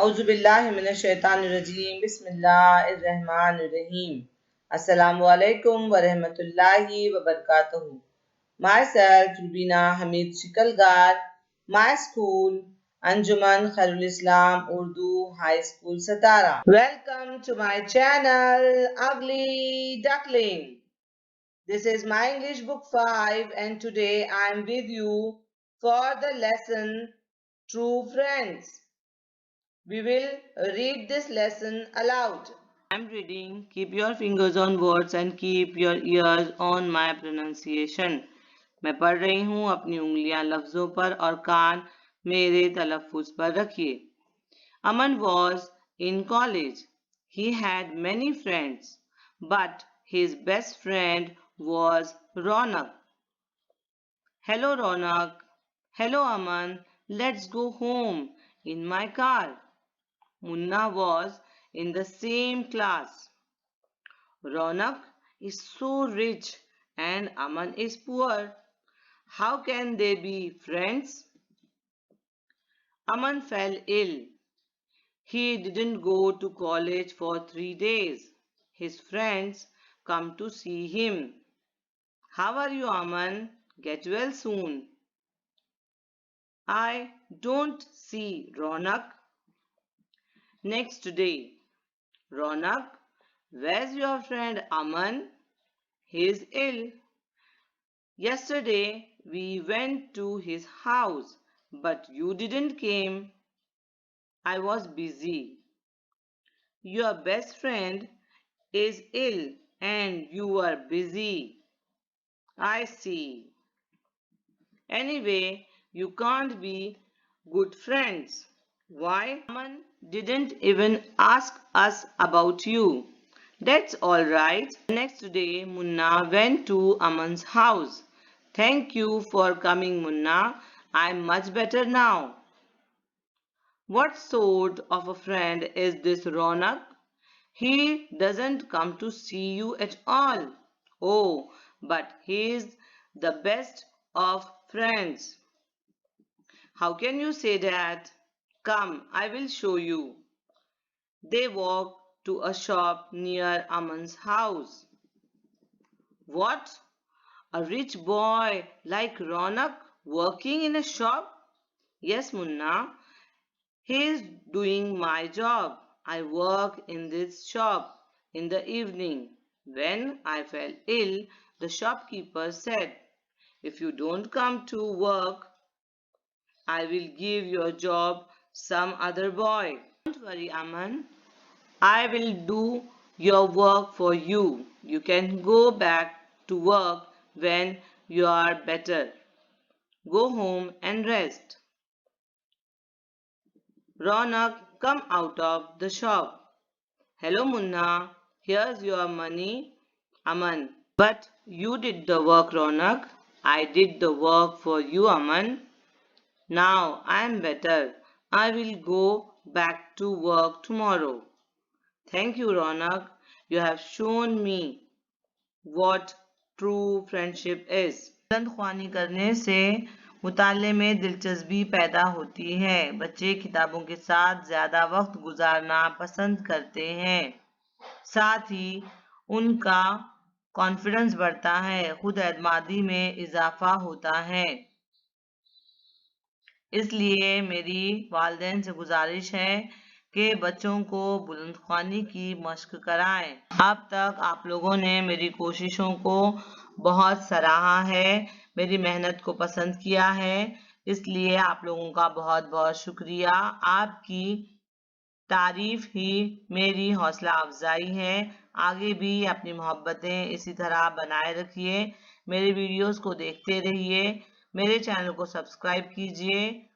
औज़ुबिल्लाहिमिनश्शैतानिर्रजीम बिस्मिल्लाहिर्रहमानिर्रहीम अस्सलामु अलैकुम वरहमतुल्लाहि वबरकातुहू। Myself Rubina Hamid Shikalgar, my school Anjuman Khairul Islam Urdu High School Satara. Welcome to my channel Ugly Duckling. This is my English book 5 and today I am with you for the lesson True Friends. We will read this lesson aloud. I am reading. Keep your fingers on words and keep your ears on my pronunciation. मैं पढ़ रही हूँ, अपनी उंगलियां लफ्जों पर और कान मेरे तलफ़ुज़ पर रखिए. Aman was in college. He had many friends, but his best friend was Ronak. Hello Ronak. Hello Aman. Let's go home in my car. Munna was in the same class. Ronak is so rich and Aman is poor. How can they be friends? Aman fell ill. He didn't go to college for 3 days. His friends come to see him. How are you, Aman? Get well soon. I don't see Ronak. Next day, Ronak, where's your friend Aman? He's ill. Yesterday we went to his house, but you didn't came. I was busy. Your best friend is ill and you are busy. I see. Anyway, you can't be good friends. Why? Aman didn't even ask us about you. That's all right. Next day, Munna went to Aman's house. Thank you for coming, Munna. I'm much better now. What sort of a friend is this Ronak? He doesn't come to see you at all. Oh, but he is the best of friends. How can you say that? Come, I will show you. They walked to a shop near Aman's house. What? A rich boy like Ronak working in a shop? Yes, Munna. He is doing my job. I work in this shop in the evening. When I fell ill, the shopkeeper said, if you don't come to work, I will give your job some other boy. Don't worry, Aman. I will do your work for you. You can go back to work when you are better. Go home and rest. Ronak come out of the shop. Hello Munna, here's your money. Aman, but you did the work, Ronak. I did the work for you, Aman. Now I am better. I will go back to work tomorrow. Thank you, Ronak. You have shown me what true friendship is. बुलंद ख्वानी करने से मुताले में दिलचस्पी पैदा होती है. बच्चे किताबों के साथ ज़्यादा वक्त गुजारना पसंद करते हैं. साथ ही उनका कॉन्फिडेंस बढ़ता है. खुद एतमादी में इजाफा होता है. इसलिए मेरी वालिदैन से गुजारिश है कि बच्चों को बुलंद ख्वानी की मश्क कराएं. अब तक आप लोगों ने मेरी कोशिशों को बहुत सराहा है, मेरी मेहनत को पसंद किया है, इसलिए आप लोगों का बहुत बहुत शुक्रिया. आपकी तारीफ ही मेरी हौसला अफजाई है. आगे भी अपनी मोहब्बतें इसी तरह बनाए रखिए. मेरे वीडियोस को देखते रहिए. मेरे चैनल को सब्सक्राइब कीजिए.